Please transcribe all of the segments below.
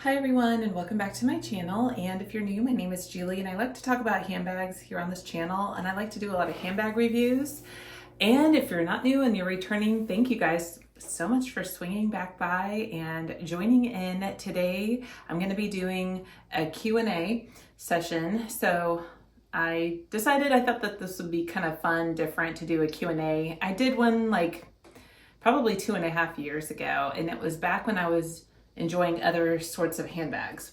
Hi everyone, and welcome back to my channel. And if you're new, my name is Julie and I like to talk about handbags here on this channel, and I like to do a lot of handbag reviews. And if you're not new and you're returning, thank you guys so much for swinging back by and joining in. Today I'm going to be doing a Q&A session. So I thought that this would be kind of fun, different to do a Q&A. I did one like probably 2.5 years ago, and it was back when I was enjoying other sorts of handbags.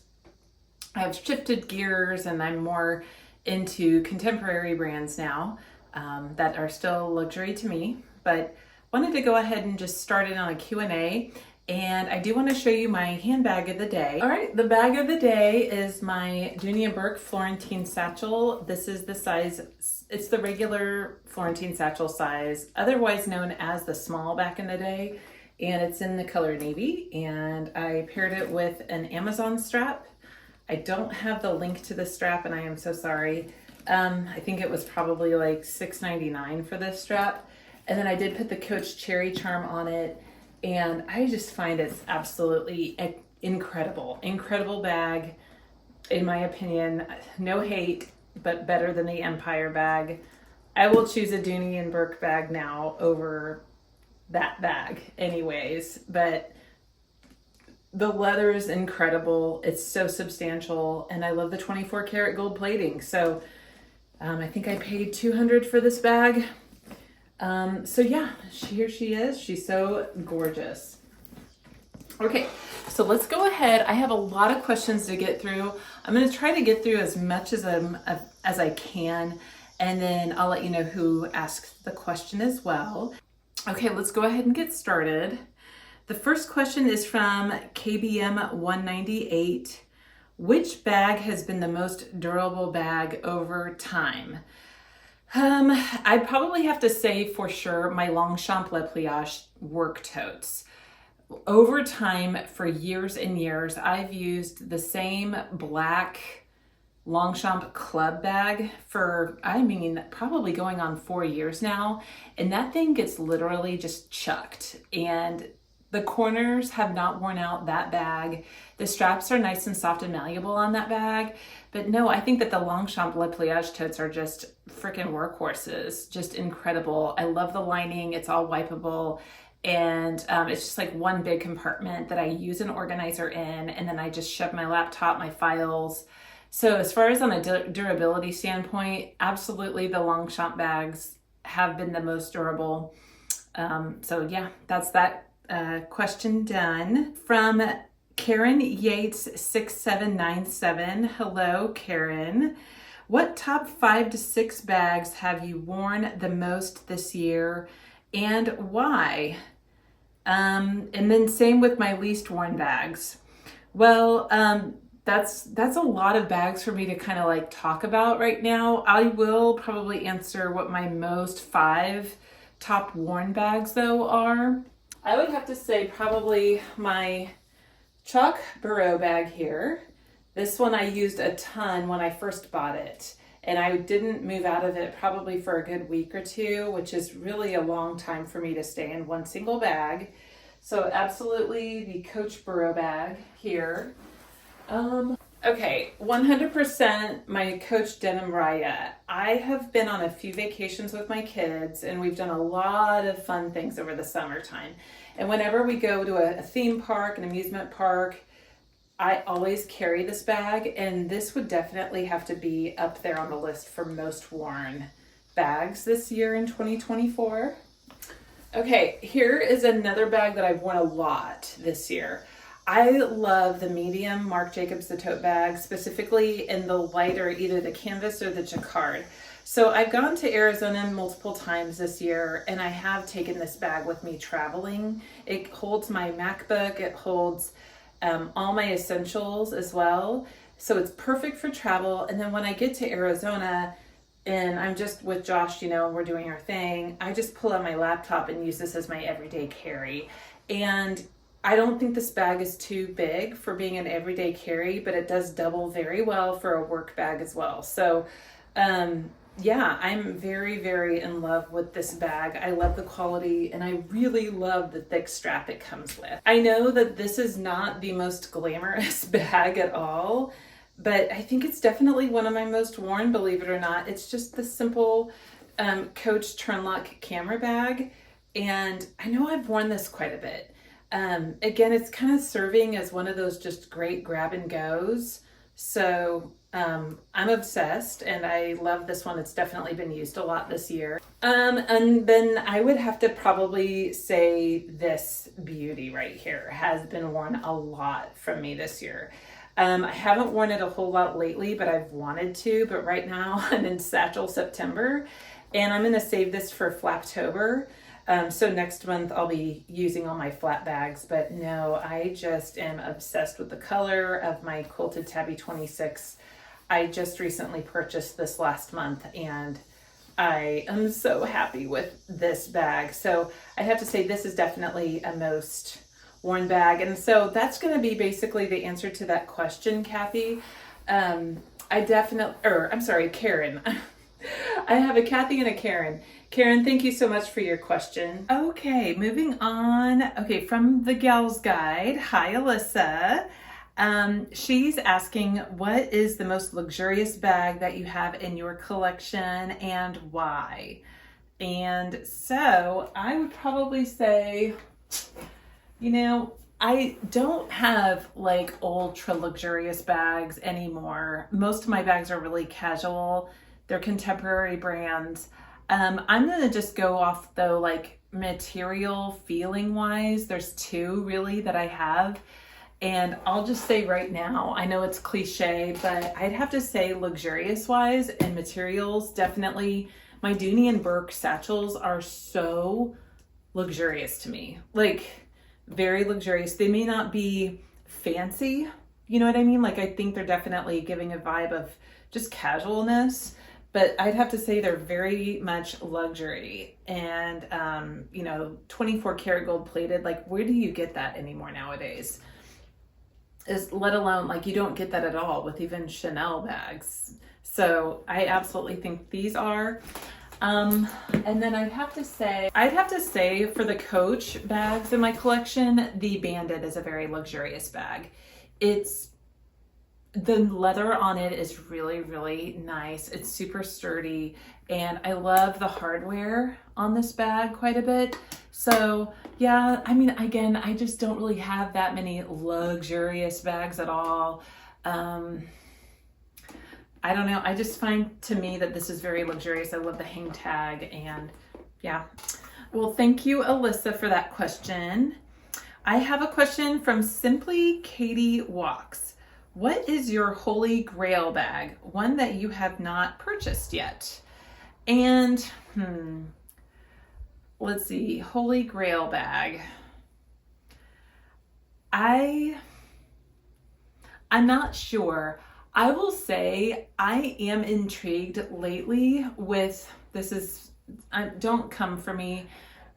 I've shifted gears and I'm more into contemporary brands now that are still luxury to me, but wanted to go ahead and just start it on a Q&A. And I do want to show you my handbag of the day. All right, the bag of the day is my Denim Florentine Satchel. This is the size, it's the regular Florentine Satchel size, otherwise known as the small back in the day. And it's in the color navy, and I paired it with an Amazon strap. I don't have the link to the strap, and I am so sorry. I think it was probably like $6.99 for this strap. And then I did put the Coach cherry charm on it, and I just find it's absolutely incredible bag, in my opinion. No hate, but better than the Empire bag. I will choose a Dooney and Burke bag now over that bag anyways, but the leather is incredible. It's so substantial, and I love the 24 karat gold plating. So I think I paid $200 for this bag. So yeah, here she is. She's so gorgeous. Okay, so let's go ahead. I have a lot of questions to get through. I'm going to try to get through as much as I can, and then I'll let you know who asked the question as well. Okay, let's go ahead and get started. The first question is from KBM 198. Which bag has been the most durable bag over time? I'd probably have to say for sure my Longchamp Le Pliage work totes. Over time, for years and years, I've used the same black Longchamp club bag for, probably going on 4 years now. And that thing gets literally just chucked. And the corners have not worn out that bag. The straps are nice and soft and malleable on that bag. But no, I think that the Longchamp Le Pliage totes are just freaking workhorses. Just incredible. I love the lining. It's all wipeable. And it's just like one big compartment that I use an organizer in. And then I just shove my laptop, my files. So as far as on a durability standpoint, absolutely the Longchamp bags have been the most durable. So yeah, that's that question done. From Karen Yates 6797. Hello, Karen. What top 5 to 6 bags have you worn the most this year, and why? And then same with my least worn bags. Well, that's a lot of bags for me to kind of like talk about right now. I will probably answer what my most 5 top worn bags though are. I would have to say probably my chalk Burrow bag here. This one I used a ton when I first bought it, and I didn't move out of it probably for a good week or two, which is really a long time for me to stay in one single bag. So absolutely the Coach Burrow bag here. Okay, 100% my Coach Denim Raya. I have been on a few vacations with my kids, and we've done a lot of fun things over the summertime. And whenever we go to a theme park, an amusement park, I always carry this bag, and this would definitely have to be up there on the list for most worn bags this year in 2024. Okay, here is another bag that I've worn a lot this year. I love the medium Marc Jacobs, the tote bag, specifically in the lighter, either the canvas or the jacquard. So I've gone to Arizona multiple times this year, and I have taken this bag with me traveling. It holds my MacBook, it holds all my essentials as well. So it's perfect for travel. And then when I get to Arizona and I'm just with Josh, we're doing our thing, I just pull out my laptop and use this as my everyday carry. And I don't think this bag is too big for being an everyday carry, but it does double very well for a work bag as well. So yeah, I'm very, very in love with this bag. I love the quality and I really love the thick strap it comes with. I know that this is not the most glamorous bag at all, but I think it's definitely one of my most worn, believe it or not. It's just the simple Coach Turnlock camera bag. And I know I've worn this quite a bit. Again, it's kind of serving as one of those just great grab and goes. So I'm obsessed and I love this one. It's definitely been used a lot this year. And then I would have to probably say this beauty right here has been worn a lot from me this year. I haven't worn it a whole lot lately, but I've wanted to. But right now I'm in Satchel September and I'm going to save this for Flaptober. So next month I'll be using all my flat bags, but no, I just am obsessed with the color of my quilted tabby 26. I just recently purchased this last month and I am so happy with this bag. So I have to say this is definitely a most worn bag. And so that's going to be basically the answer to that question, Kathy. Karen. I have a Kathy and a Karen. Karen, thank you so much for your question. Okay, moving on. Okay, from the Gals Guide. Hi, Alyssa. She's asking, what is the most luxurious bag that you have in your collection and why? And so I would probably say, I don't have like ultra luxurious bags anymore. Most of my bags are really casual. They're contemporary brands. I'm gonna just go off though, like material feeling wise. There's two really that I have. And I'll just say right now, I know it's cliche, but I'd have to say luxurious wise and materials, definitely my Dooney and Burke satchels are so luxurious to me. Like very luxurious. They may not be fancy, you know what I mean? Like I think they're definitely giving a vibe of just casualness. But I'd have to say they're very much luxury and, 24 karat gold plated. Like, where do you get that anymore nowadays? Let alone, like, you don't get that at all with even Chanel bags. So I absolutely think these are. And then I'd have to say for the Coach bags in my collection, the Bandit is a very luxurious bag. The leather on it is really, really nice. It's super sturdy and I love the hardware on this bag quite a bit. So yeah, I mean, again, I just don't really have that many luxurious bags at all. I don't know. I just find to me that this is very luxurious. I love the hang tag and yeah. Well, thank you, Alyssa, for that question. I have a question from Simply Katie Walks. What is your holy grail bag? One that you have not purchased yet. And let's see, holy grail bag. I'm not sure. I will say I am intrigued lately with don't come for me,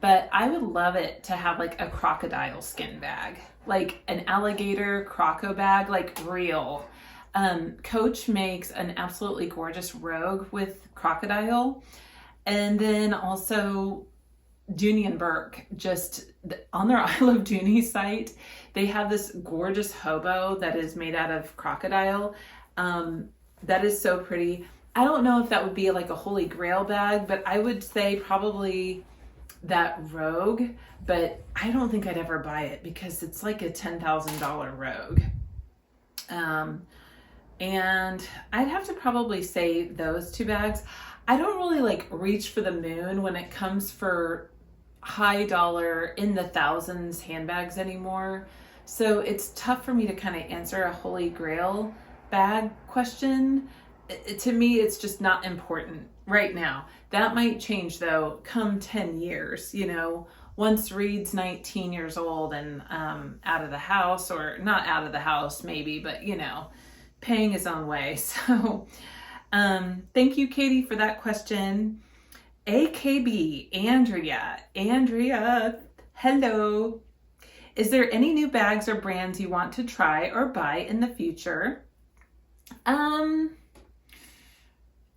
but I would love it to have like a crocodile skin bag, like an alligator croco bag, like real. Coach makes an absolutely gorgeous rogue with crocodile. And then also Dooney and Burke, just on their I Love Dooney site, they have this gorgeous hobo that is made out of crocodile. That is so pretty. I don't know if that would be like a holy grail bag, but I would say probably that rogue, but I don't think I'd ever buy it because it's like a $10,000 rogue. And I'd have to probably say those two bags. I don't really like reach for the moon when it comes for high dollar in the thousands handbags anymore. So it's tough for me to kind of answer a holy grail bag question. To me, it's just not important right now. That might change though, come 10 years, once Reed's 19 years old and out of the house, or not out of the house maybe, but paying his own way. So thank you, Katie, for that question. AKB, Andrea, hello. Is there any new bags or brands you want to try or buy in the future?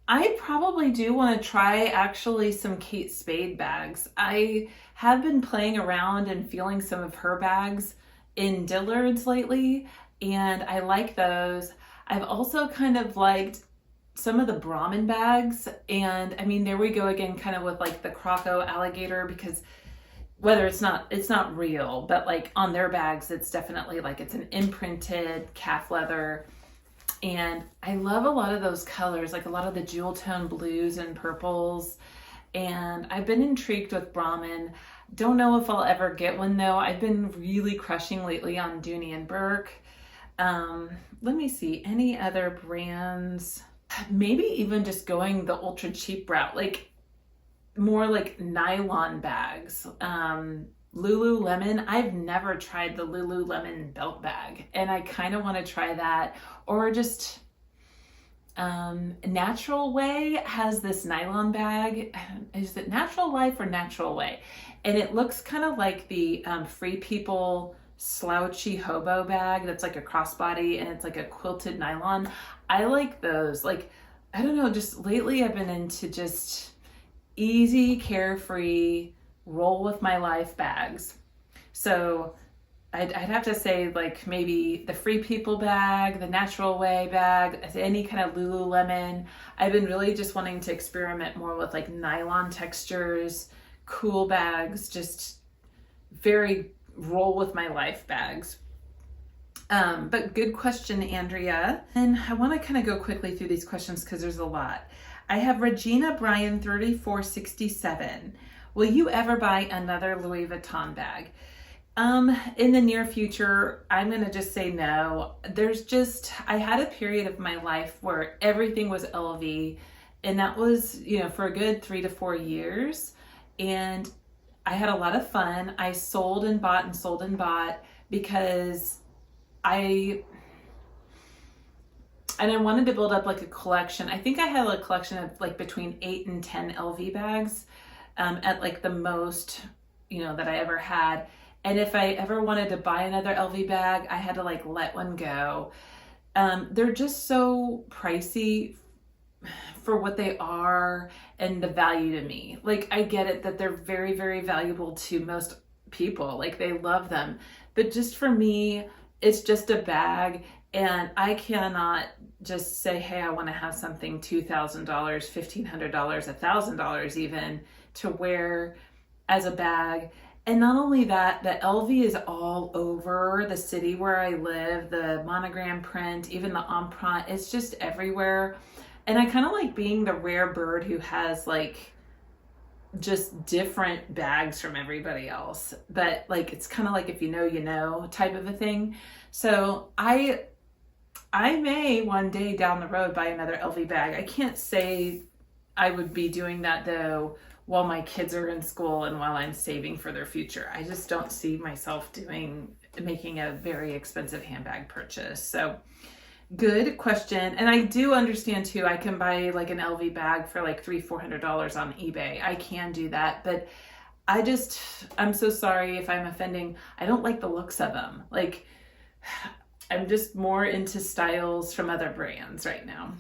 I probably do want to try actually some Kate Spade bags. I have been playing around and feeling some of her bags in Dillard's lately, and I like those. I've also kind of liked some of the Brahmin bags, and I mean, there we go again, kind of with like the Croco alligator, because whether it's not real, but like on their bags, it's definitely like it's an imprinted calf leather. And I love a lot of those colors, like a lot of the jewel tone blues and purples. And I've been intrigued with Brahmin. Don't know if I'll ever get one though. I've been really crushing lately on Dooney and Burke. Let me see, any other brands? Maybe even just going the ultra cheap route, like more like nylon bags. Lululemon, I've never tried the Lululemon belt bag, and I kind of want to try that. Or just Natural Way has this nylon bag. Is it Natural Life or Natural Way? And it looks kind of like the Free People slouchy hobo bag that's like a crossbody, and it's like a quilted nylon. I like those. Like, I don't know, just lately I've been into just easy, carefree, roll with my life bags. So I'd have to say like maybe the Free People bag, the Natural Way bag, any kind of Lululemon. I've been really just wanting to experiment more with like nylon textures, cool bags, just very roll with my life bags. But good question, Andrea. And I want to kind of go quickly through these questions because there's a lot. I have Regina Bryan 3467. Will you ever buy another Louis Vuitton bag? In the near future, I'm going to just say no. I had a period of my life where everything was LV, and that was, for a good 3 to 4 years. And I had a lot of fun. I sold and bought because I wanted to build up like a collection. I think I had a collection of like between 8 and 10 LV bags at like the most, that I ever had. And if I ever wanted to buy another LV bag, I had to like let one go. They're just so pricey for what they are and the value to me. Like, I get it that they're very, very valuable to most people. Like, they love them. But just for me, it's just a bag, and I cannot just say, hey, I want to have something $2,000, $1,500, $1,000 even to wear as a bag. And not only that, the LV is all over the city where I live, the monogram print, even the empreinte, it's just everywhere. And I kind of like being the rare bird who has like just different bags from everybody else. But like, it's kind of like if you know type of a thing. So I may one day down the road buy another LV bag. I can't say I would be doing that though while my kids are in school and while I'm saving for their future. I just don't see myself making a very expensive handbag purchase. So good question. And I do understand too, I can buy like an LV bag for like $300-$400 on eBay. I can do that, but I'm so sorry if I'm offending. I don't like the looks of them. Like, I'm just more into styles from other brands right now.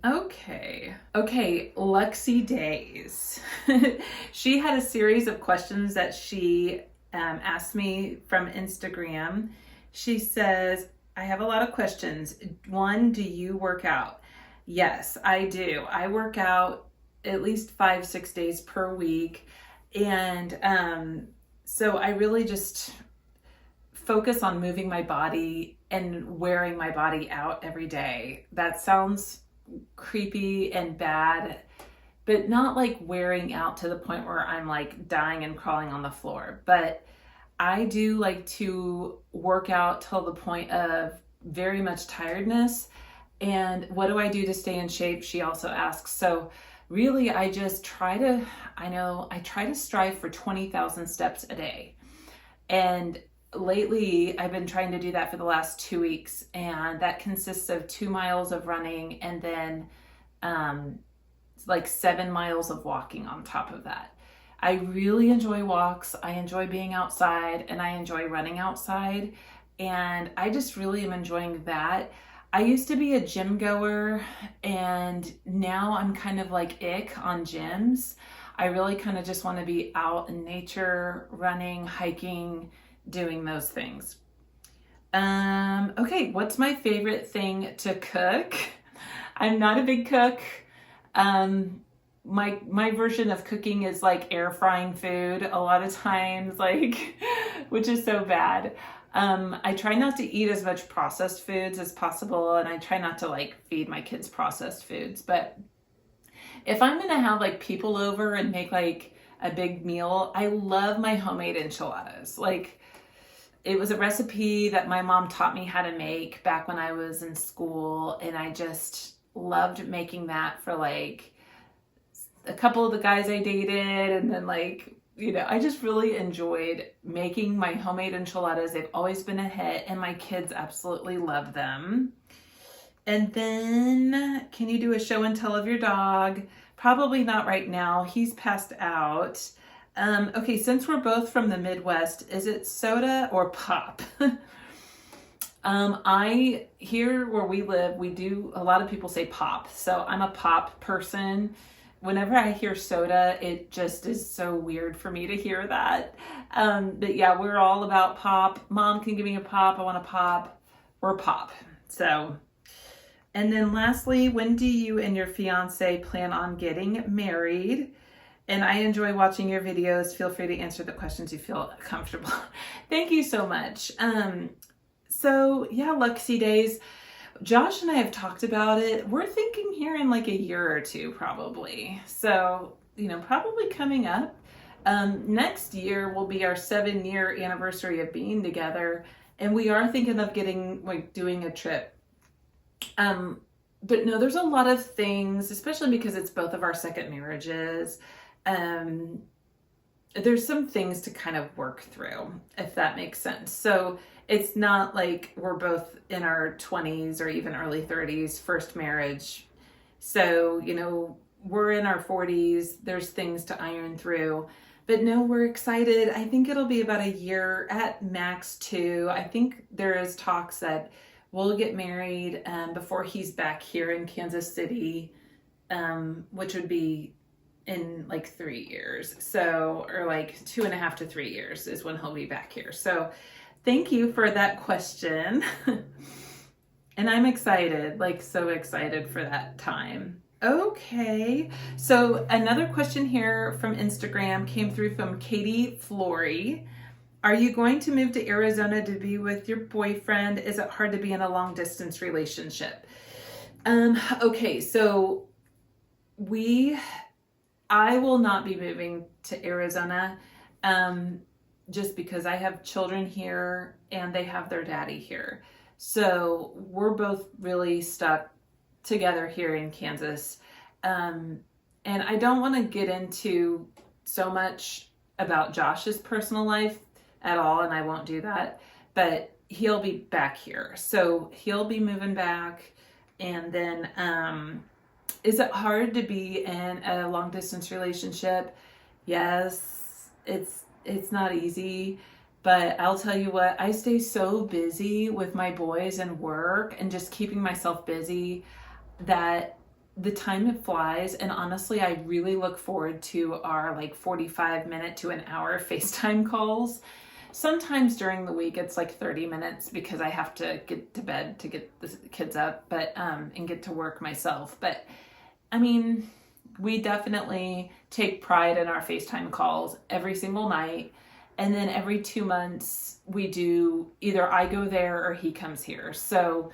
Okay, Lexi Days. She had a series of questions that she asked me from Instagram. She says, I have a lot of questions. 1, do you work out? Yes, I do. I work out at least 5-6 days per week. And so I really just focus on moving my body and wearing my body out every day. That sounds creepy and bad, but not like wearing out to the point where I'm like dying and crawling on the floor. But I do like to work out till the point of very much tiredness. And what do I do to stay in shape? She also asks. So really, I just try to strive for 20,000 steps a day. And lately, I've been trying to do that for the last 2 weeks, and that consists of 2 miles of running and then like 7 miles of walking on top of that. I really enjoy walks. I enjoy being outside, and I enjoy running outside, and I just really am enjoying that. I used to be a gym goer, and now I'm kind of like ick on gyms. I really kind of just want to be out in nature, running, hiking, doing those things. Okay, what's my favorite thing to cook? I'm not a big cook. My version of cooking is like air frying food a lot of times, like, which is so bad. I try not to eat as much processed foods as possible, and I try not to like feed my kids processed foods. But if I'm gonna have like people over and make like a big meal, I love my homemade enchiladas. Like, it was a recipe that my mom taught me how to make back when I was in school, and I just loved making that for like a couple of the guys I dated, and then like, you know, I just really enjoyed making my homemade enchiladas. They've always been a hit, and my kids absolutely love them. And then, can you do a show and tell of your dog? Probably not right now. He's passed out. Okay, since we're both from the Midwest, is it soda or pop? Here where we live, a lot of people say pop. So I'm a pop person. Whenever I hear soda, it just is so weird for me to hear that. But yeah, we're all about pop. Mom can give me a pop. I want a pop. Or pop. So, and then lastly, when do you and your fiance plan on getting married? And I enjoy watching your videos. Feel free to answer the questions you feel comfortable. Thank you so much. So yeah, Luxie days. Josh and I have talked about it. We're thinking here in like a year or two, probably. So, you know, probably coming up. Next year will be our 7-year anniversary of being together. And we are thinking of doing a trip. But no, there's a lot of things, especially because it's both of our second marriages. There's some things to kind of work through, if that makes sense. So it's not like we're both in our 20s or even early 30s, first marriage. So, you know, we're in our 40s. There's things to iron through. But no, we're excited. I think it'll be about a year at max 2. I think there is talks that we'll get married before he's back here in Kansas City, which would be in like 3 years. So, or like 2.5 to 3 years is when he'll be back here. So thank you for that question. And I'm excited, like so excited for that time. Okay, so another question here from Instagram came through from Katie Flory. Are you going to move to Arizona to be with your boyfriend? Is it hard to be in a long distance relationship? Okay, so I will not be moving to Arizona just because I have children here and they have their daddy here. So we're both really stuck together here in Kansas. And I don't want to get into so much about Josh's personal life at all, and I won't do that, but he'll be back here. So he'll be moving back. And then, is it hard to be in a long distance relationship? Yes, it's not easy, but I'll tell you what, I stay so busy with my boys and work and just keeping myself busy that the time it flies. And honestly, I really look forward to our like 45-minute to an hour FaceTime calls. Sometimes during the week it's like 30 minutes because I have to get to bed to get the kids up, but and get to work myself. But I mean, we definitely take pride in our FaceTime calls every single night. And then every 2 months we do either I go there or he comes here. So,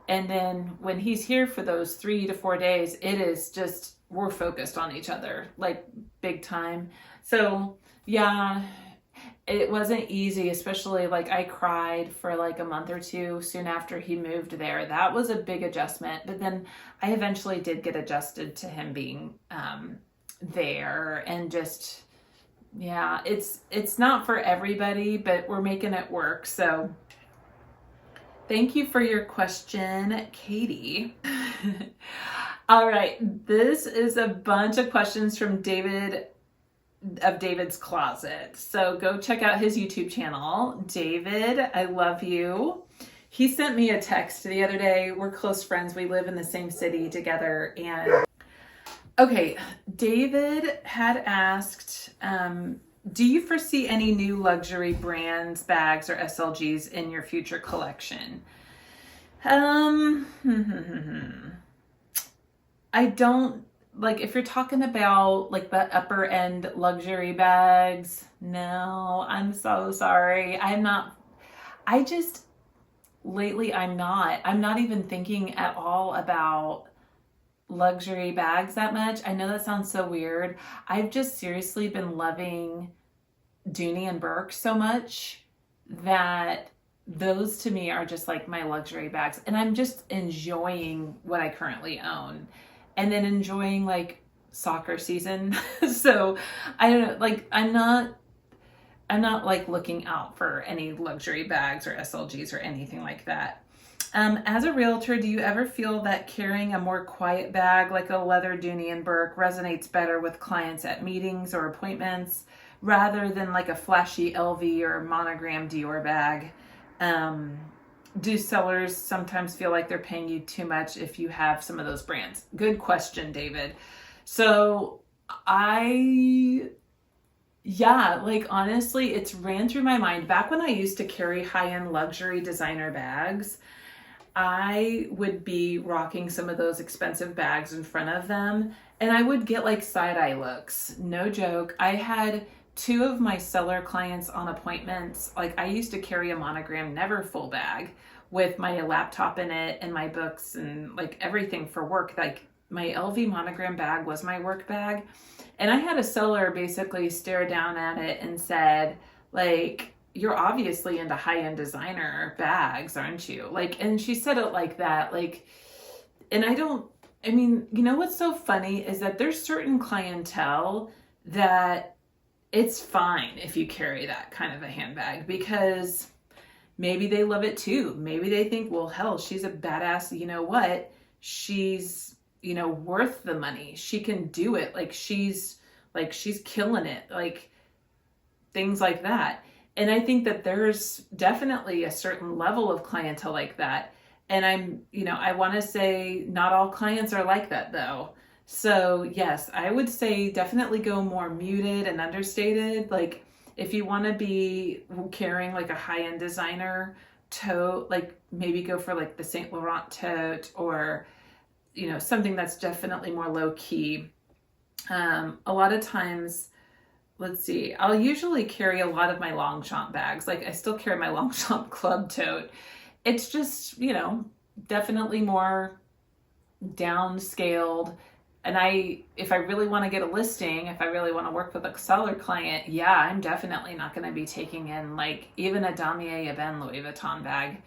and then when he's here for those 3 to 4 days, it is just, we're focused on each other, like big time. So yeah, it wasn't easy, especially like I cried for like a month or two soon after he moved there. That was a big adjustment, but then I eventually did get adjusted to him being there, and just, yeah, it's not for everybody, but we're making it work. So thank you for your question, Katie. All right, this is a bunch of questions from David of David's Closet. So go check out his YouTube channel. David, I love you. he sent me a text the other day. We're close friends. We live in the same city together. And okay, David had asked, do you foresee any new luxury brands, bags, or SLGs in your future collection? I don't, like, if you're talking about like the upper end luxury bags, no, I'm so sorry. Lately I'm not even thinking at all about luxury bags that much. I know that sounds so weird. I've just seriously been loving Dooney and Burke so much that those to me are just like my luxury bags, and I'm just enjoying what I currently own and then enjoying like soccer season. So I don't know, like I'm not like looking out for any luxury bags or SLGs or anything like that. As a realtor, do you ever feel that carrying a more quiet bag like a leather Dooney and Burke resonates better with clients at meetings or appointments rather than like a flashy LV or monogram Dior bag? Do sellers sometimes feel like they're paying you too much if you have some of those brands? Good question, David. So like honestly, it's ran through my mind. Back when I used to carry high-end luxury designer bags, I would be rocking some of those expensive bags in front of them, and I would get like side-eye looks. No joke. I had two of my seller clients on appointments. Like I used to carry a monogram never full bag with my laptop in it and my books and like everything for work. Like my LV monogram bag was my work bag. And I had a seller basically stare down at it and said, like, you're obviously into high-end designer bags, aren't you? Like, and she said it like that, like, and I mean, you know what's so funny is that there's certain clientele that it's fine if you carry that kind of a handbag because maybe they love it too. Maybe they think, well, hell, she's a badass. You know what? She's, worth the money. She can do it. She's killing it. Like things like that. And I think that there's definitely a certain level of clientele like that. And I want to say not all clients are like that though. So yes, I would say definitely go more muted and understated. Like if you want to be carrying like a high-end designer tote, like maybe go for like the Saint Laurent tote or, something that's definitely more low key. A lot of times, let's see, I'll usually carry a lot of my Longchamp bags. Like I still carry my Longchamp club tote. It's just, definitely more downscaled. And if I really want to get a listing, if I really want to work with a seller client, yeah, I'm definitely not going to be taking in like even a Damier Ebene Louis Vuitton bag.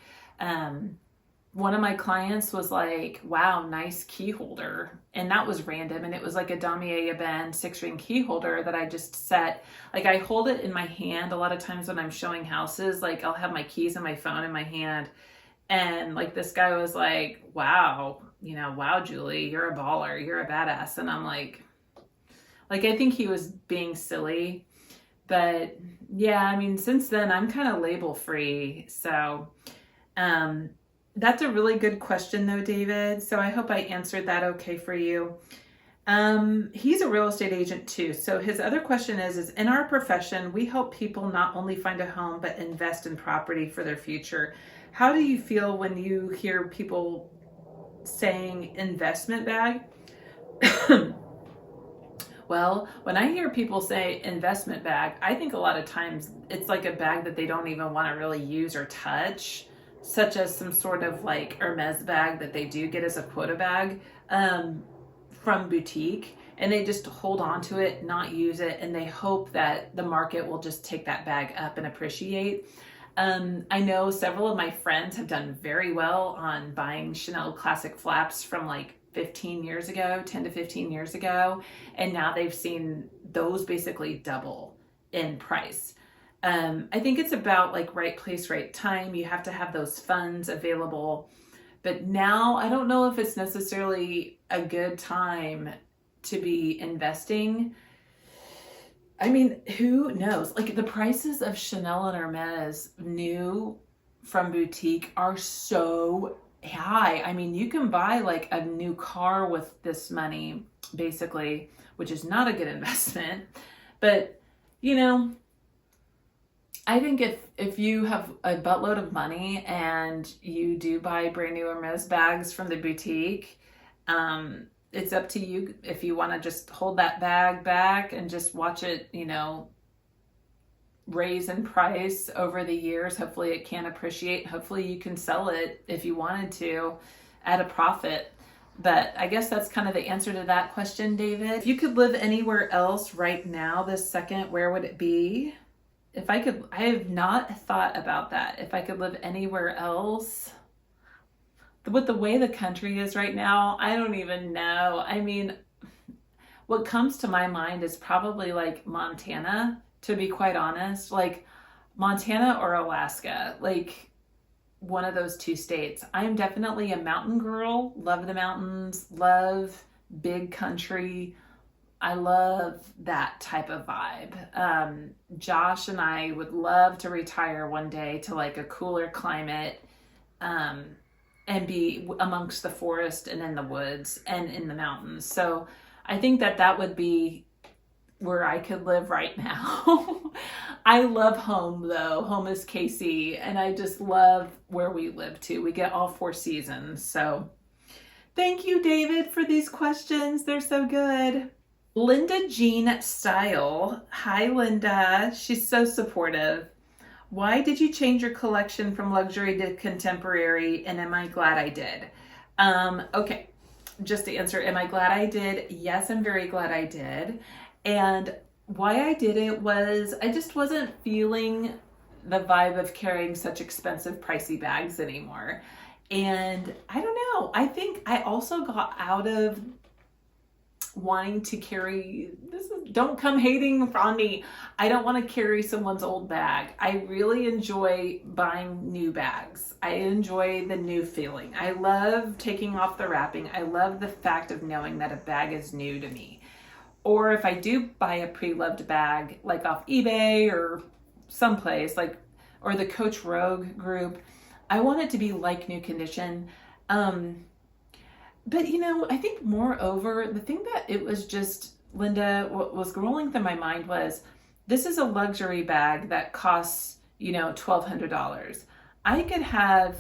One of my clients was like, wow, nice key holder. And that was random. And it was like a Damier Ebene 6-ring key holder that I just set. Like I hold it in my hand. A lot of times when I'm showing houses, like I'll have my keys and my phone in my hand. And like this guy was like, wow, wow, Julie, you're a baller. You're a badass. And I'm like I think he was being silly. But yeah, I mean, since then I'm kind of label free. So, that's a really good question though, David. So I hope I answered that okay for you. He's a real estate agent too. So his other question is in our profession, we help people not only find a home, but invest in property for their future. How do you feel when you hear people saying investment bag? Well, when I hear people say investment bag, I think a lot of times it's like a bag that they don't even want to really use or touch, such as some sort of like Hermes bag that they do get as a quota bag from boutique, and they just hold on to it, not use it, and they hope that the market will just take that bag up and appreciate. I know several of my friends have done very well on buying Chanel classic flaps from like 10 to 15 years ago, and now they've seen those basically double in price. I think it's about like right place, right time. You have to have those funds available. But now I don't know if it's necessarily a good time to be investing. I mean, who knows? Like the prices of Chanel and Hermes new from boutique are so high. I mean, you can buy like a new car with this money, basically, which is not a good investment. But, you know, I think if you have a buttload of money and you do buy brand new Hermes bags from the boutique, it's up to you if you want to just hold that bag back and just watch it, you know, raise in price over the years. Hopefully it can appreciate. Hopefully you can sell it if you wanted to at a profit. But I guess that's kind of the answer to that question, David. If you could live anywhere else right now, this second, where would it be? If I could, I have not thought about that. If I could live anywhere else, with the way the country is right now, I don't even know. I mean, what comes to my mind is probably like Montana, to be quite honest, like Montana or Alaska, like one of those two states. I'm definitely a mountain girl, love the mountains, love big country. I love that type of vibe. Josh and I would love to retire one day to like a cooler climate, and be amongst the forest and in the woods and in the mountains. So I think that would be where I could live right now. I love home though. Home is KC, and I just love where we live too. We get all 4 seasons. So thank you, David, for these questions. They're so good. Linda Jean Style. Hi, Linda. She's so supportive. Why did you change your collection from luxury to contemporary, and am I glad I did? Okay, just to answer, am I glad I did? Yes, I'm very glad I did. And why I did it was I just wasn't feeling the vibe of carrying such expensive, pricey bags anymore. And I don't know, I think I also got out of wanting to carry, don't come hating on me. I don't want to carry someone's old bag. I really enjoy buying new bags. I enjoy the new feeling. I love taking off the wrapping. I love the fact of knowing that a bag is new to me. Or if I do buy a pre-loved bag, like off eBay or someplace, like, or the Coach Rogue group, I want it to be like new condition. But you know, I think moreover, the thing that it was just, Linda, what was rolling through my mind was, this is a luxury bag that costs, you know, $1,200. I could have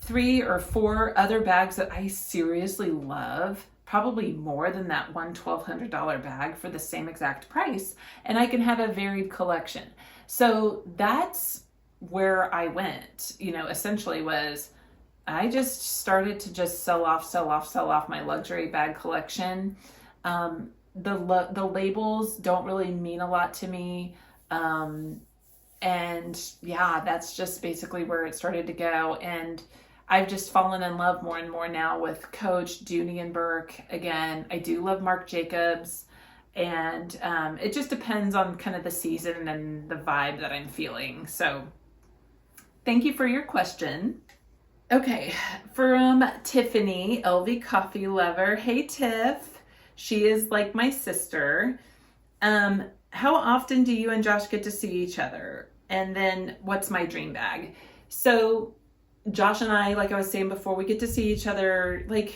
3 or 4 other bags that I seriously love, probably more than that one $1,200 bag for the same exact price, and I can have a varied collection. So that's where I went, you know, essentially was, I just started to just sell off my luxury bag collection. The labels don't really mean a lot to me. And yeah, that's just basically where it started to go. And I've just fallen in love more and more now with Coach, Dooney and Burke. Again, I do love Marc Jacobs. And it just depends on kind of the season and the vibe that I'm feeling. So thank you for your question. Okay, from Tiffany, LV Coffee Lover. Hey, Tiff. She is like my sister. How often do you and Josh get to see each other? And then what's my dream bag? So Josh and I, like I was saying before, we get to see each other like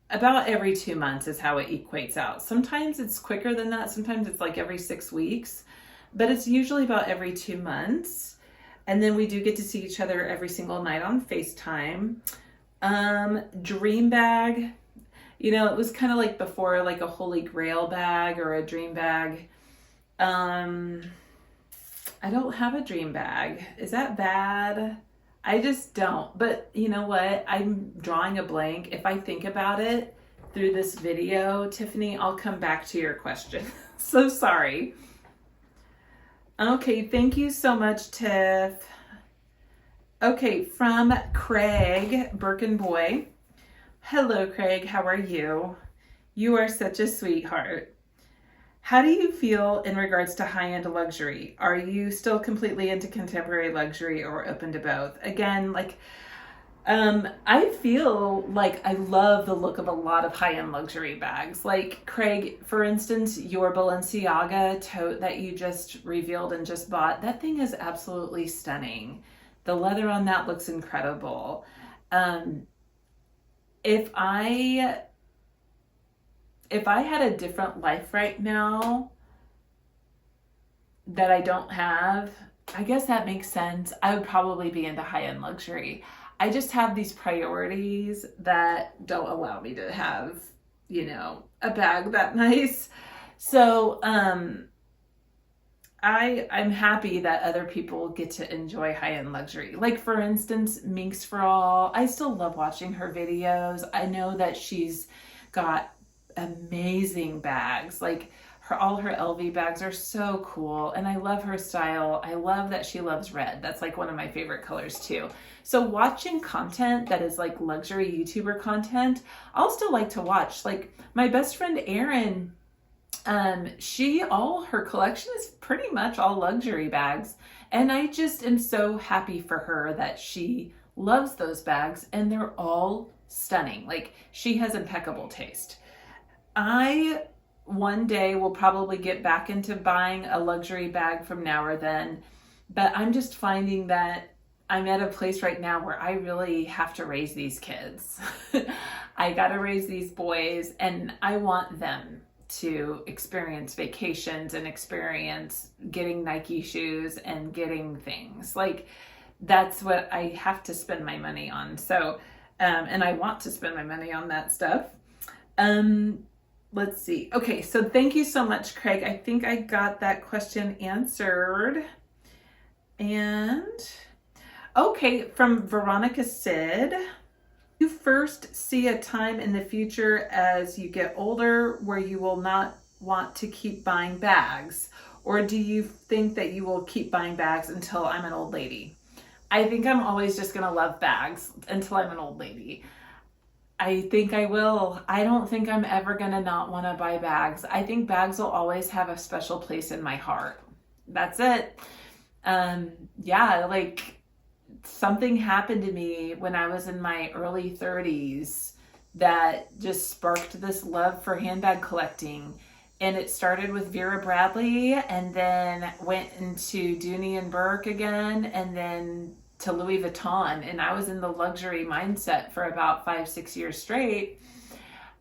about every 2 months is how it equates out. Sometimes it's quicker than that. Sometimes it's like every 6 weeks, but it's usually about every 2 months. And then we do get to see each other every single night on FaceTime. Dream bag, you know, it was kind of like before, like a Holy Grail bag or a dream bag. I don't have a dream bag. Is that bad? I just don't. But you know what? I'm drawing a blank. If I think about it through this video, Tiffany, I'll come back to your question. So sorry. Okay, thank you so much, Tiff. Okay, from Craig Birkenboy. Hello, Craig. How are you? You are such a sweetheart. How do you feel in regards to high-end luxury? Are you still completely into contemporary luxury or open to both? Again, like, I feel like I love the look of a lot of high-end luxury bags. Like, Craig, for instance, your Balenciaga tote that you just revealed and just bought, that thing is absolutely stunning. The leather on that looks incredible. If I had a different life right now that I don't have, I guess that makes sense. I would probably be into high-end luxury. I just have these priorities that don't allow me to have, you know, a bag that nice. So, I'm happy that other people get to enjoy high-end luxury. Like, for instance, Minx for All. I still love watching her videos. I know that she's got amazing bags. Like, all her LV bags are so cool, and I love her style. I love that she loves red. That's like one of my favorite colors too. So watching content that is like luxury YouTuber content, I'll still like to watch. Like my best friend Erin, all her collection is pretty much all luxury bags. And I just am so happy for her that she loves those bags and they're all stunning. Like she has impeccable taste. I one day will probably get back into buying a luxury bag from now or then, but I'm just finding that I'm at a place right now where I really have to raise these kids. I got to raise these boys and I want them to experience vacations and experience getting Nike shoes and getting things. Like that's what I have to spend my money on. So, and I want to spend my money on that stuff. Let's see. Okay, so thank you so much, Craig. I think I got that question answered. And okay, from Veronica Sid. You first see a time in the future as you get older where you will not want to keep buying bags? Or do you think that you will keep buying bags until I'm an old lady? I think I'm always just going to love bags until I'm an old lady. I think I will. I don't think I'm ever going to not want to buy bags. I think bags will always have a special place in my heart. That's it. Yeah, like something happened to me when I was in my early 30s that just sparked this love for handbag collecting. And it started with Vera Bradley and then went into Dooney and Burke again and then to Louis Vuitton. And I was in the luxury mindset for about 5-6 years straight.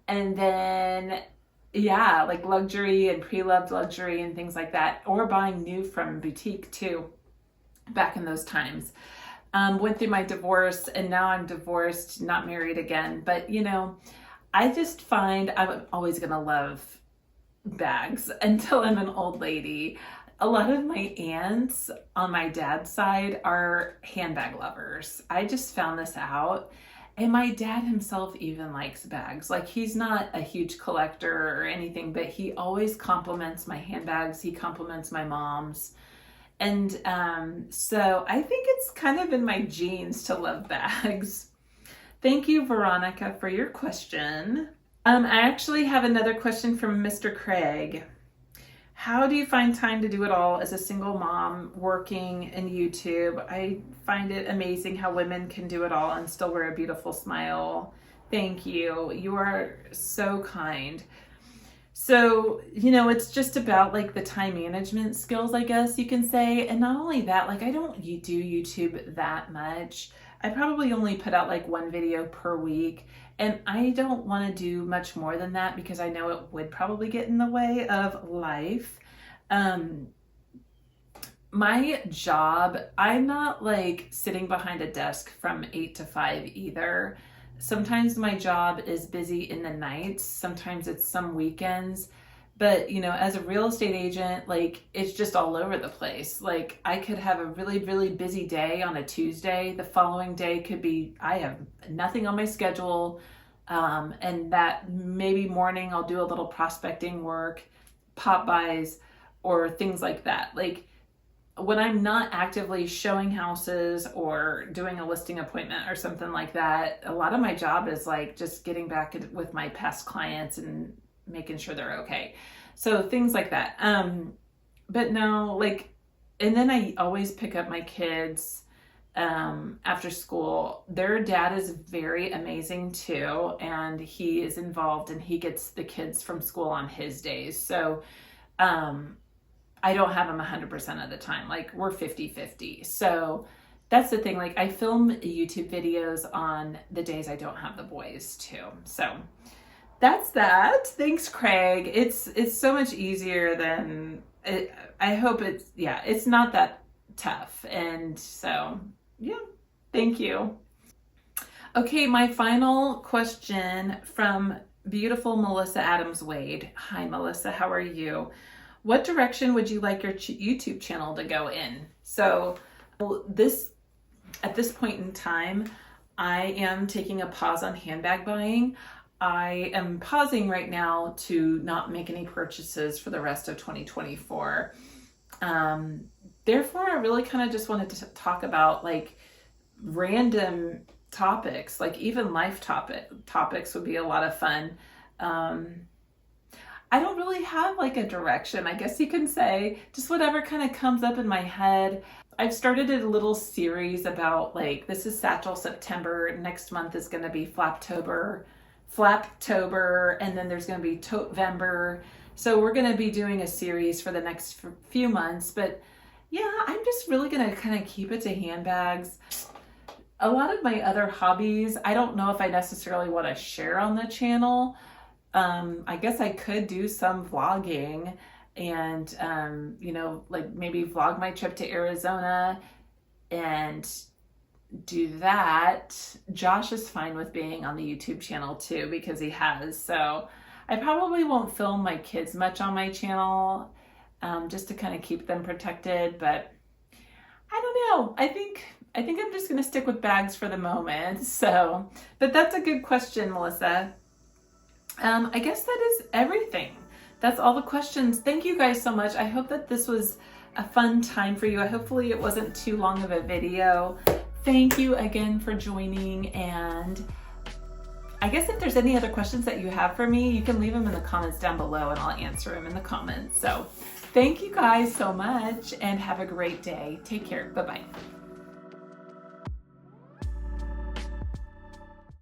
And then, yeah, like luxury and pre-loved luxury and things like that, or buying new from boutique too, back in those times. Went through my divorce and now I'm divorced, not married again. But you know, I just find I'm always gonna love bags until I'm an old lady. A lot of my aunts on my dad's side are handbag lovers. I just found this out. And my dad himself even likes bags. Like he's not a huge collector or anything, but he always compliments my handbags. He compliments my mom's. And so I think it's kind of in my genes to love bags. Thank you, Veronica, for your question. I actually have another question from Mr. Craig. How do you find time to do it all as a single mom working in YouTube? I find it amazing how women can do it all and still wear a beautiful smile. Thank you. You are so kind. So, you know, it's just about like the time management skills, I guess you can say. And not only that, like I don't do YouTube that much. I probably only put out like one video per week. And I don't want to do much more than that because I know it would probably get in the way of life. My job, I'm not like sitting behind a desk from 8 to 5 either. Sometimes my job is busy in the nights. Sometimes it's some weekends. But, you know, as a real estate agent, like it's just all over the place. Like I could have a really, really busy day on a Tuesday. The following day could be, I have nothing on my schedule. And that maybe morning I'll do a little prospecting work, pop buys, or things like that. Like when I'm not actively showing houses or doing a listing appointment or something like that, a lot of my job is like just getting back with my past clients and making sure they're okay. So things like that. But no, like, and then I always pick up my kids after school. Their dad is very amazing too. And he is involved and he gets the kids from school on his days. So, I don't have them 100% of the time. Like we're 50-50. So that's the thing. Like I film YouTube videos on the days I don't have the boys too. So that's that. Thanks, Craig. It's so much easier than it, I hope it's not that tough. And so, yeah, thank you. Okay, my final question from beautiful Melissa Adams Wade. Hi, Melissa. How are you? What direction would you like your YouTube channel to go in? So at this point in time, I am taking a pause on handbag buying. I am pausing right now to not make any purchases for the rest of 2024. Therefore, I really kind of just wanted to talk about like random topics, like even life topics would be a lot of fun. I don't really have like a direction, I guess you can say, just whatever kind of comes up in my head. I've started a little series about like, this is Satchel September. Next month is going to be Flaptober, and then there's going to be Tote-vember. So we're going to be doing a series for the next few months. But yeah, I'm just really going to kind of keep it to handbags. A lot of my other hobbies, I don't know if I necessarily want to share on the channel. I guess I could do some vlogging and, like maybe vlog my trip to Arizona and do that. Josh is fine with being on the YouTube channel too, because he has. So I probably won't film my kids much on my channel, just to kind of keep them protected. But I don't know. I think I'm just going to stick with bags for the moment. So, but that's a good question, Melissa. I guess that is everything. That's all the questions. Thank you guys so much. I hope that this was a fun time for you. Hopefully it wasn't too long of a video. Thank you again for joining. And I guess if there's any other questions that you have for me, you can leave them in the comments down below and I'll answer them in the comments. So thank you guys so much and have a great day. Take care. Bye-bye.